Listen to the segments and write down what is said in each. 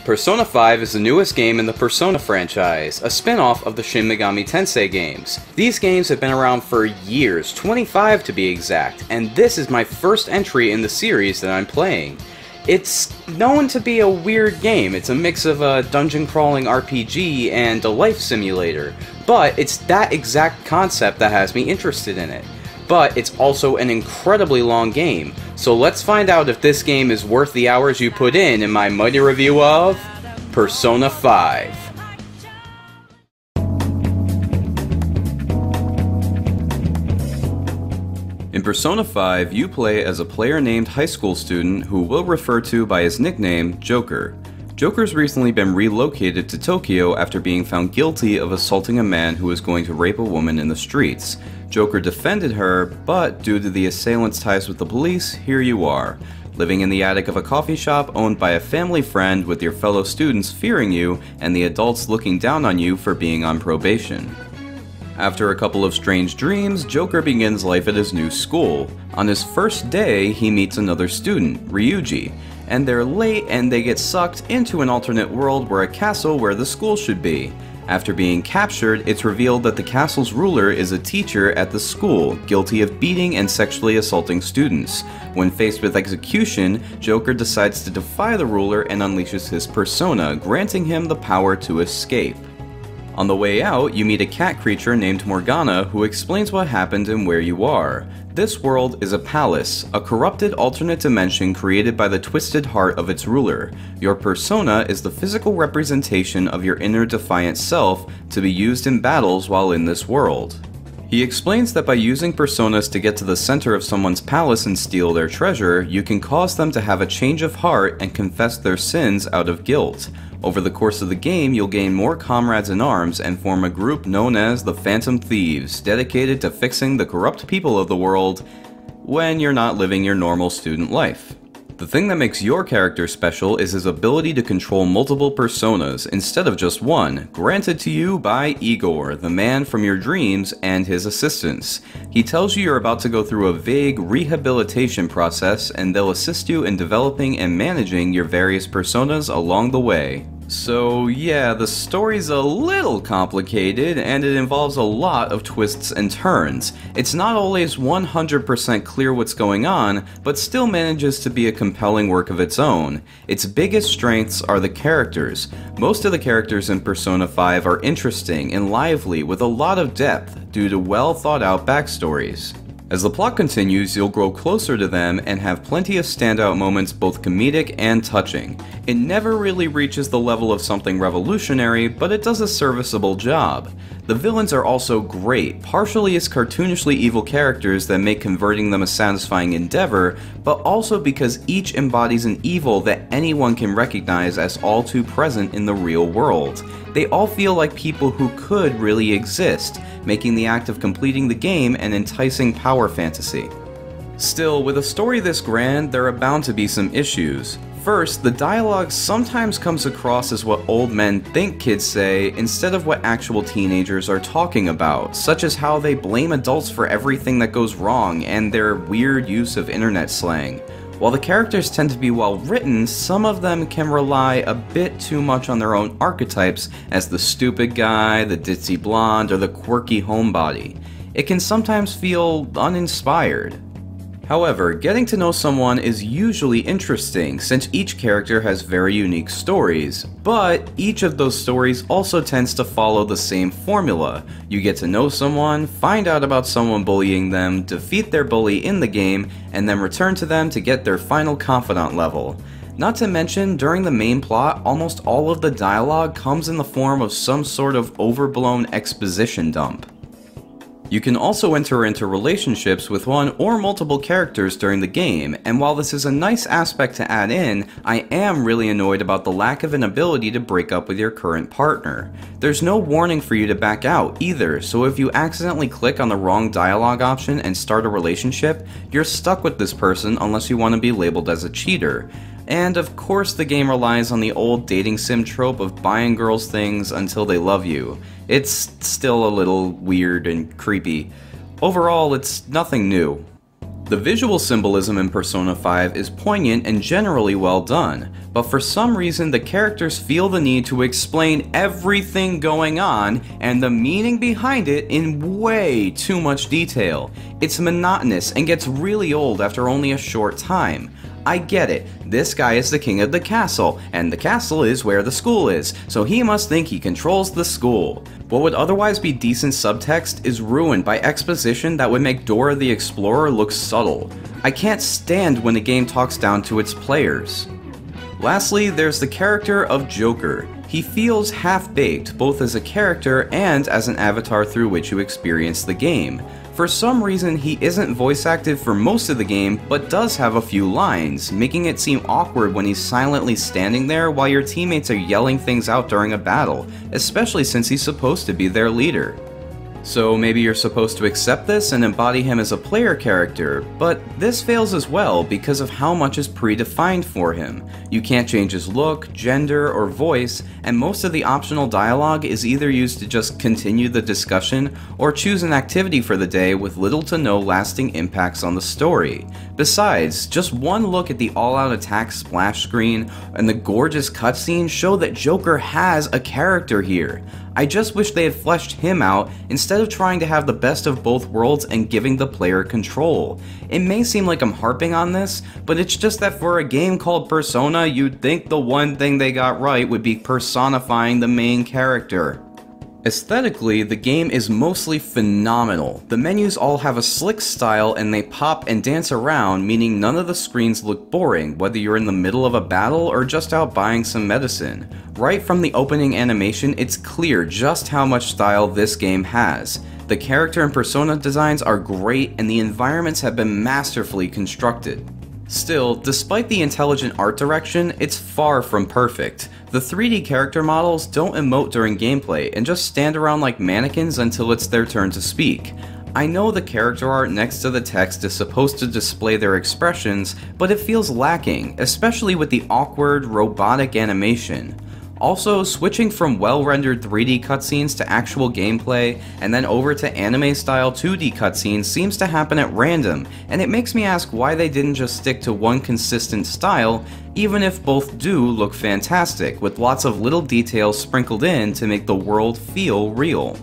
Persona 5 is the newest game in the Persona franchise, a spin-off of the Shin Megami Tensei games. These games have been around for years, 25 to be exact, and this is my first entry in the series that I'm playing. It's known to be a weird game. It's a mix of a dungeon-crawling RPG and a life simulator, but it's that exact concept that has me interested in it. But it's also an incredibly long game, so let's find out if this game is worth the hours you put in my mighty review of Persona 5. In Persona 5, you play as a player named high school student who we'll refer to by his nickname, Joker. Joker's recently been relocated to Tokyo after being found guilty of assaulting a man who was going to rape a woman in the streets. Joker defended her, but due to the assailant's ties with the police, here you are, living in the attic of a coffee shop owned by a family friend with your fellow students fearing you and the adults looking down on you for being on probation. After a couple of strange dreams, Joker begins life at his new school. On his first day, he meets another student, Ryuji, and they're late and they get sucked into an alternate world where a castle where the school should be. After being captured, it's revealed that the castle's ruler is a teacher at the school, guilty of beating and sexually assaulting students. When faced with execution, Joker decides to defy the ruler and unleashes his persona, granting him the power to escape. On the way out, you meet a cat creature named Morgana who explains what happened and where you are. This world is a palace, a corrupted alternate dimension created by the twisted heart of its ruler. Your persona is the physical representation of your inner defiant self to be used in battles while in this world. He explains that by using personas to get to the center of someone's palace and steal their treasure, you can cause them to have a change of heart and confess their sins out of guilt. Over the course of the game, you'll gain more comrades in arms and form a group known as the Phantom Thieves, dedicated to fixing the corrupt people of the world when you're not living your normal student life. The thing that makes your character special is his ability to control multiple personas instead of just one, granted to you by Igor, the man from your dreams, and his assistants. He tells you you're about to go through a vague rehabilitation process and they'll assist you in developing and managing your various personas along the way. So yeah, the story's a little complicated and it involves a lot of twists and turns. It's not always 100% clear what's going on, but still manages to be a compelling work of its own. Its biggest strengths are the characters. Most of the characters in Persona 5 are interesting and lively with a lot of depth due to well thought out backstories. As the plot continues, you'll grow closer to them and have plenty of standout moments, both comedic and touching. It never really reaches the level of something revolutionary, but it does a serviceable job. The villains are also great, partially as cartoonishly evil characters that make converting them a satisfying endeavor, but also because each embodies an evil that anyone can recognize as all too present in the real world. They all feel like people who could really exist, making the act of completing the game an enticing power fantasy. Still, with a story this grand, there are bound to be some issues. First, the dialogue sometimes comes across as what old men think kids say instead of what actual teenagers are talking about, such as how they blame adults for everything that goes wrong and their weird use of internet slang. While the characters tend to be well written, some of them can rely a bit too much on their own archetypes as the stupid guy, the ditzy blonde, or the quirky homebody. It can sometimes feel uninspired. However, getting to know someone is usually interesting since each character has very unique stories, but each of those stories also tends to follow the same formula. You get to know someone, find out about someone bullying them, defeat their bully in the game, and then return to them to get their final confidant level. Not to mention, during the main plot, almost all of the dialogue comes in the form of some sort of overblown exposition dump. You can also enter into relationships with one or multiple characters during the game, and while this is a nice aspect to add in, I am really annoyed about the lack of an ability to break up with your current partner. There's no warning for you to back out either, so if you accidentally click on the wrong dialogue option and start a relationship, you're stuck with this person unless you want to be labeled as a cheater. And of course the game relies on the old dating sim trope of buying girls things until they love you. It's still a little weird and creepy. Overall, it's nothing new. The visual symbolism in Persona 5 is poignant and generally well done, but for some reason the characters feel the need to explain everything going on and the meaning behind it in way too much detail. It's monotonous and gets really old after only a short time. I get it, this guy is the king of the castle, and the castle is where the school is, so he must think he controls the school. What would otherwise be decent subtext is ruined by exposition that would make Dora the Explorer look subtle. I can't stand when a game talks down to its players. Lastly, there's the character of Joker. He feels half-baked, both as a character and as an avatar through which you experience the game. For some reason, he isn't voice active for most of the game, but does have a few lines, making it seem awkward when he's silently standing there while your teammates are yelling things out during a battle, especially since he's supposed to be their leader. So maybe you're supposed to accept this and embody him as a player character, but this fails as well because of how much is predefined for him. You can't change his look, gender, or voice, and most of the optional dialogue is either used to just continue the discussion or choose an activity for the day with little to no lasting impacts on the story. Besides, just one look at the all-out attack splash screen and the gorgeous cutscenes show that Joker has a character here. I just wish they had fleshed him out instead of trying to have the best of both worlds and giving the player control. It may seem like I'm harping on this, but it's just that for a game called Persona, you'd think the one thing they got right would be personifying the main character. Aesthetically, the game is mostly phenomenal. The menus all have a slick style and they pop and dance around, meaning none of the screens look boring, whether you're in the middle of a battle or just out buying some medicine. Right from the opening animation, it's clear just how much style this game has. The character and persona designs are great and the environments have been masterfully constructed. Still, despite the intelligent art direction, it's far from perfect. The 3D character models don't emote during gameplay and just stand around like mannequins until it's their turn to speak. I know the character art next to the text is supposed to display their expressions, but it feels lacking, especially with the awkward, robotic animation. Also, switching from well-rendered 3D cutscenes to actual gameplay, and then over to anime-style 2D cutscenes seems to happen at random, and it makes me ask why they didn't just stick to one consistent style, even if both do look fantastic, with lots of little details sprinkled in to make the world feel real.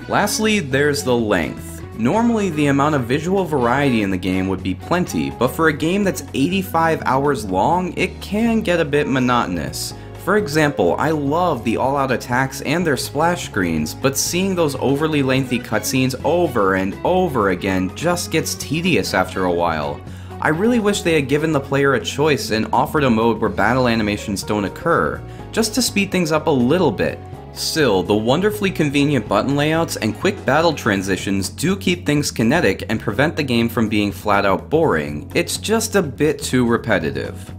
Lastly, there's the length. Normally, the amount of visual variety in the game would be plenty, but for a game that's 85 hours long, it can get a bit monotonous. For example, I love the all-out attacks and their splash screens, but seeing those overly lengthy cutscenes over and over again just gets tedious after a while. I really wish they had given the player a choice and offered a mode where battle animations don't occur, just to speed things up a little bit. Still, the wonderfully convenient button layouts and quick battle transitions do keep things kinetic and prevent the game from being flat out boring. It's just a bit too repetitive.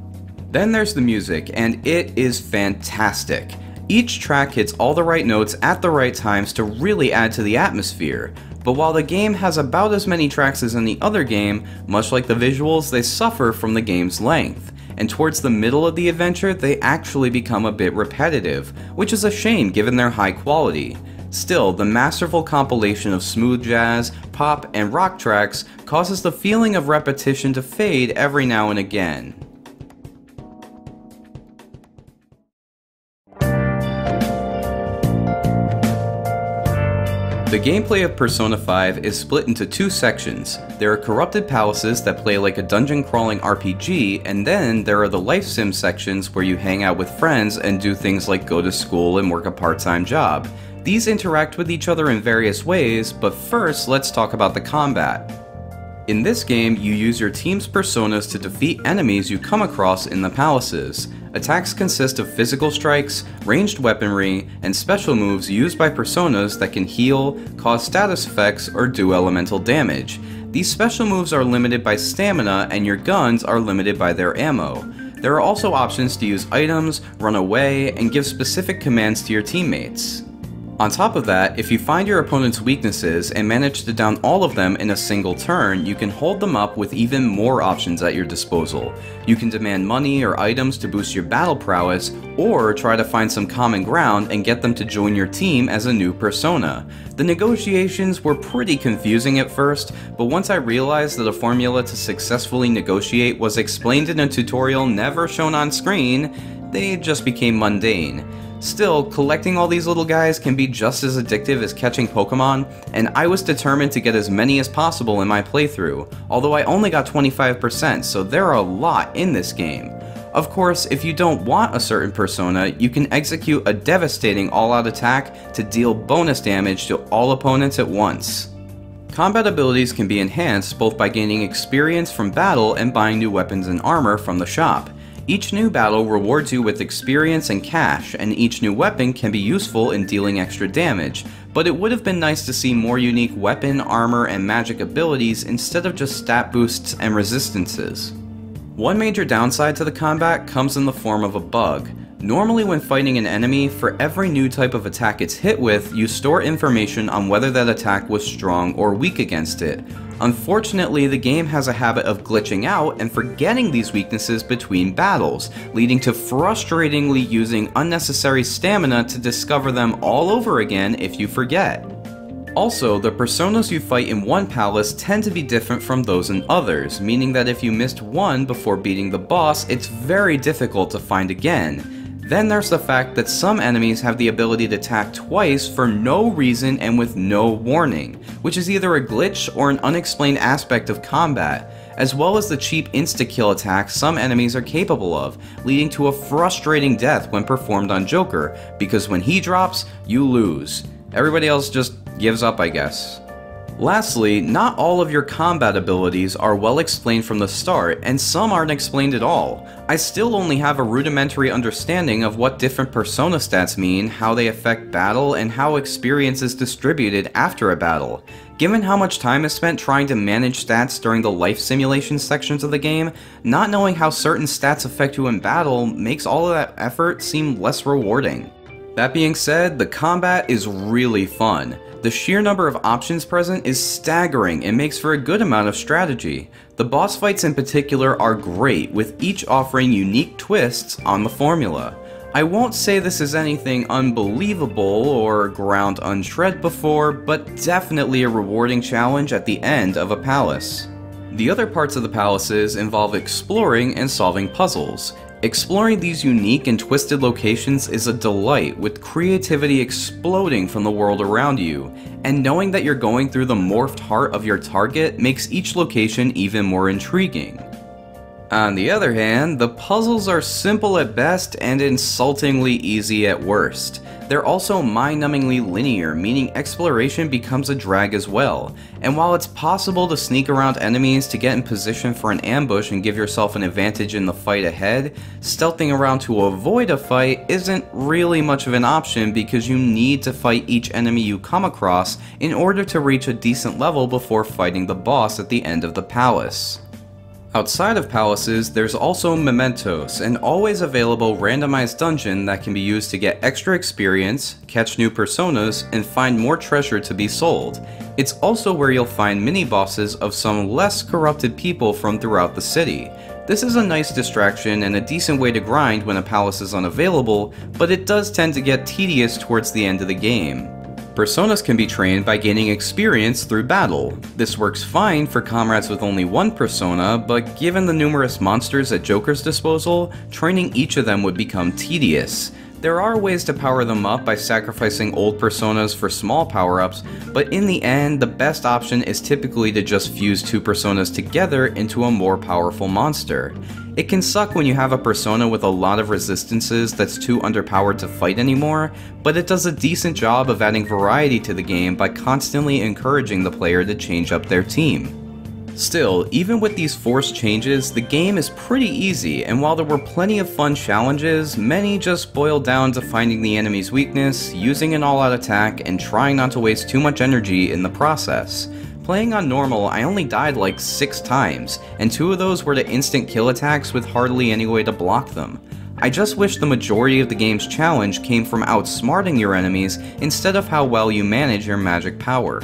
Then there's the music, and it is fantastic. Each track hits all the right notes at the right times to really add to the atmosphere. But while the game has about as many tracks as any other game, much like the visuals, they suffer from the game's length. And towards the middle of the adventure, they actually become a bit repetitive, which is a shame given their high quality. Still, the masterful compilation of smooth jazz, pop, and rock tracks causes the feeling of repetition to fade every now and again. The gameplay of Persona 5 is split into two sections. There are corrupted palaces that play like a dungeon-crawling RPG, and then there are the life sim sections where you hang out with friends and do things like go to school and work a part-time job. These interact with each other in various ways, but first let's talk about the combat. In this game, you use your team's personas to defeat enemies you come across in the palaces. Attacks consist of physical strikes, ranged weaponry, and special moves used by personas that can heal, cause status effects, or do elemental damage. These special moves are limited by stamina, and your guns are limited by their ammo. There are also options to use items, run away, and give specific commands to your teammates. On top of that, if you find your opponent's weaknesses and manage to down all of them in a single turn, you can hold them up with even more options at your disposal. You can demand money or items to boost your battle prowess, or try to find some common ground and get them to join your team as a new persona. The negotiations were pretty confusing at first, but once I realized that a formula to successfully negotiate was explained in a tutorial never shown on screen, they just became mundane. Still, collecting all these little guys can be just as addictive as catching Pokemon, and I was determined to get as many as possible in my playthrough, although I only got 25%, so there are a lot in this game. Of course, if you don't want a certain persona, you can execute a devastating all-out attack to deal bonus damage to all opponents at once. Combat abilities can be enhanced both by gaining experience from battle and buying new weapons and armor from the shop. Each new battle rewards you with experience and cash, and each new weapon can be useful in dealing extra damage, but it would have been nice to see more unique weapon, armor, and magic abilities instead of just stat boosts and resistances. One major downside to the combat comes in the form of a bug. Normally when fighting an enemy, for every new type of attack it's hit with, you store information on whether that attack was strong or weak against it. Unfortunately, the game has a habit of glitching out and forgetting these weaknesses between battles, leading to frustratingly using unnecessary stamina to discover them all over again if you forget. Also, the personas you fight in one palace tend to be different from those in others, meaning that if you missed one before beating the boss, it's very difficult to find again. Then there's the fact that some enemies have the ability to attack twice for no reason and with no warning, which is either a glitch or an unexplained aspect of combat, as well as the cheap insta-kill attacks some enemies are capable of, leading to a frustrating death when performed on Joker, because when he drops, you lose. Everybody else just gives up, I guess. Lastly, not all of your combat abilities are well explained from the start, and some aren't explained at all. I still only have a rudimentary understanding of what different persona stats mean, how they affect battle, and how experience is distributed after a battle. Given how much time is spent trying to manage stats during the life simulation sections of the game, not knowing how certain stats affect you in battle makes all of that effort seem less rewarding. That being said, the combat is really fun. The sheer number of options present is staggering and makes for a good amount of strategy. The boss fights in particular are great, with each offering unique twists on the formula. I won't say this is anything unbelievable or ground untread before, but definitely a rewarding challenge at the end of a palace. The other parts of the palaces involve exploring and solving puzzles. Exploring these unique and twisted locations is a delight, with creativity exploding from the world around you, and knowing that you're going through the morphed heart of your target makes each location even more intriguing. On the other hand, the puzzles are simple at best and insultingly easy at worst. They're also mind-numbingly linear, meaning exploration becomes a drag as well, and while it's possible to sneak around enemies to get in position for an ambush and give yourself an advantage in the fight ahead, stealthing around to avoid a fight isn't really much of an option because you need to fight each enemy you come across in order to reach a decent level before fighting the boss at the end of the palace. Outside of palaces, there's also Mementos, an always available randomized dungeon that can be used to get extra experience, catch new personas, and find more treasure to be sold. It's also where you'll find mini-bosses of some less corrupted people from throughout the city. This is a nice distraction and a decent way to grind when a palace is unavailable, but it does tend to get tedious towards the end of the game. Personas can be trained by gaining experience through battle. This works fine for comrades with only one persona, but given the numerous monsters at Joker's disposal, training each of them would become tedious. There are ways to power them up by sacrificing old personas for small power-ups, but in the end, the best option is typically to just fuse two personas together into a more powerful monster. It can suck when you have a persona with a lot of resistances that's too underpowered to fight anymore, but it does a decent job of adding variety to the game by constantly encouraging the player to change up their team. Still, even with these forced changes, the game is pretty easy, and while there were plenty of fun challenges, many just boiled down to finding the enemy's weakness, using an all-out attack, and trying not to waste too much energy in the process. Playing on normal, I only died like 6 times, and 2 of those were to instant kill attacks with hardly any way to block them. I just wish the majority of the game's challenge came from outsmarting your enemies instead of how well you manage your magic power.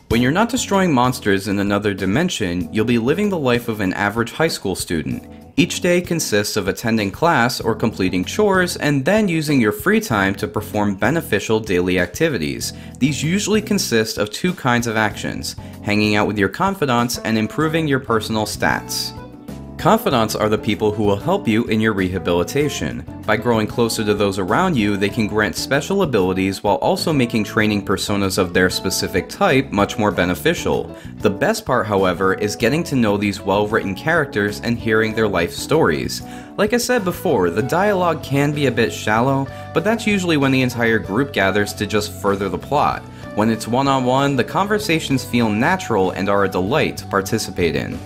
When you're not destroying monsters in another dimension, you'll be living the life of an average high school student. Each day consists of attending class or completing chores, and then using your free time to perform beneficial daily activities. These usually consist of two kinds of actions: hanging out with your confidants and improving your personal stats. Confidants are the people who will help you in your rehabilitation. By growing closer to those around you, they can grant special abilities while also making training personas of their specific type much more beneficial. The best part, however, is getting to know these well-written characters and hearing their life stories. Like I said before, the dialogue can be a bit shallow, but that's usually when the entire group gathers to just further the plot. When it's one-on-one, the conversations feel natural and are a delight to participate in.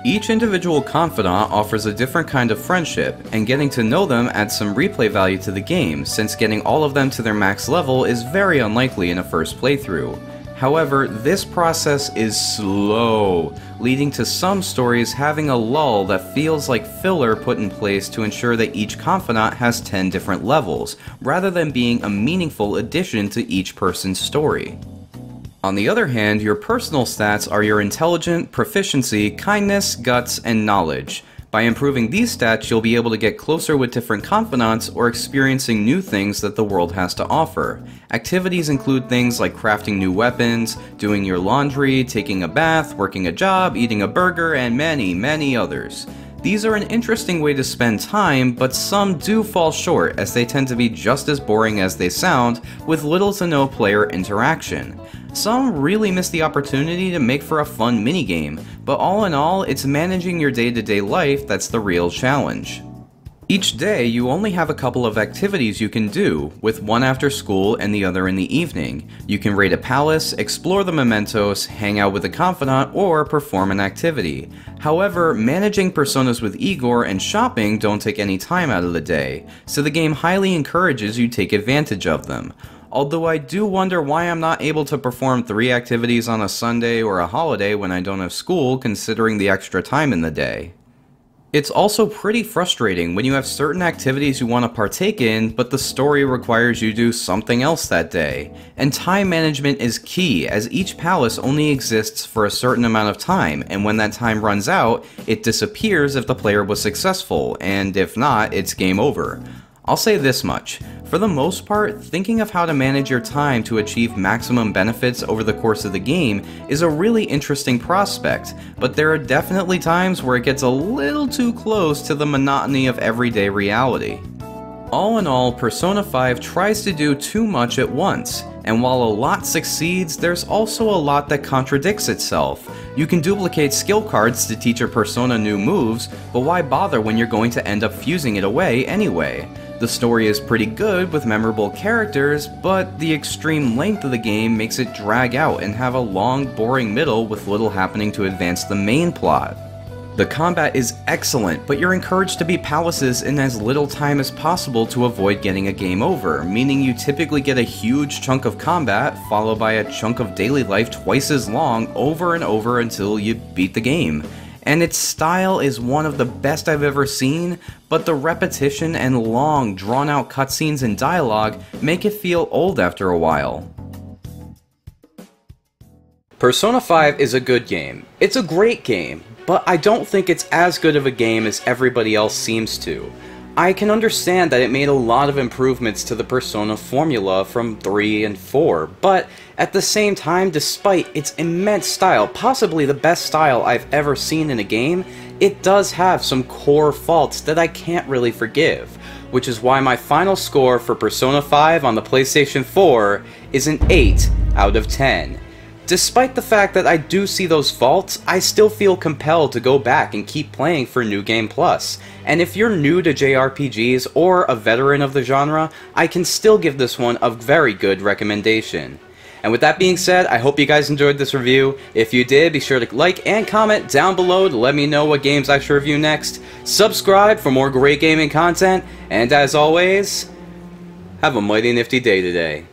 Each individual confidant offers a different kind of friendship, and getting to know them adds some replay value to the game, since getting all of them to their max level is very unlikely in a first playthrough. However, this process is slow, leading to some stories having a lull that feels like filler put in place to ensure that each confidant has 10 different levels, rather than being a meaningful addition to each person's story. On the other hand, your personal stats are your intelligence, proficiency, kindness, guts, and knowledge. By improving these stats, you'll be able to get closer with different confidants or experiencing new things that the world has to offer. Activities include things like crafting new weapons, doing your laundry, taking a bath, working a job, eating a burger, and many, many others. These are an interesting way to spend time, but some do fall short as they tend to be just as boring as they sound, with little to no player interaction. Some really miss the opportunity to make for a fun minigame, but all in all, it's managing your day-to-day life that's the real challenge. Each day, you only have a couple of activities you can do, with one after school and the other in the evening. You can raid a palace, explore the mementos, hang out with a confidant, or perform an activity. However, managing personas with Igor and shopping don't take any time out of the day, so the game highly encourages you take advantage of them. Although I do wonder why I'm not able to perform 3 activities on a Sunday or a holiday when I don't have school, considering the extra time in the day. It's also pretty frustrating when you have certain activities you want to partake in, but the story requires you do something else that day. And time management is key, as each palace only exists for a certain amount of time, and when that time runs out, it disappears if the player was successful, and if not, it's game over. I'll say this much: for the most part, thinking of how to manage your time to achieve maximum benefits over the course of the game is a really interesting prospect, but there are definitely times where it gets a little too close to the monotony of everyday reality. All in all, Persona 5 tries to do too much at once, and while a lot succeeds, there's also a lot that contradicts itself. You can duplicate skill cards to teach your persona new moves, but why bother when you're going to end up fusing it away anyway? The story is pretty good with memorable characters, but the extreme length of the game makes it drag out and have a long, boring middle with little happening to advance the main plot. The combat is excellent, but you're encouraged to beat palaces in as little time as possible to avoid getting a game over, meaning you typically get a huge chunk of combat followed by a chunk of daily life twice as long over and over until you beat the game. And its style is one of the best I've ever seen, but the repetition and long, drawn-out cutscenes and dialogue make it feel old after a while. Persona 5 is a good game. It's a great game, but I don't think it's as good of a game as everybody else seems to. I can understand that it made a lot of improvements to the Persona formula from 3 and 4, but at the same time, despite its immense style, possibly the best style I've ever seen in a game, it does have some core faults that I can't really forgive, which is why my final score for Persona 5 on the PlayStation 4 is an 8 out of 10. Despite the fact that I do see those faults, I still feel compelled to go back and keep playing for New Game Plus. And if you're new to JRPGs or a veteran of the genre, I can still give this one a very good recommendation. And with that being said, I hope you guys enjoyed this review. If you did, be sure to like and comment down below to let me know what games I should review next. Subscribe for more great gaming content, and as always, have a mighty nifty day today.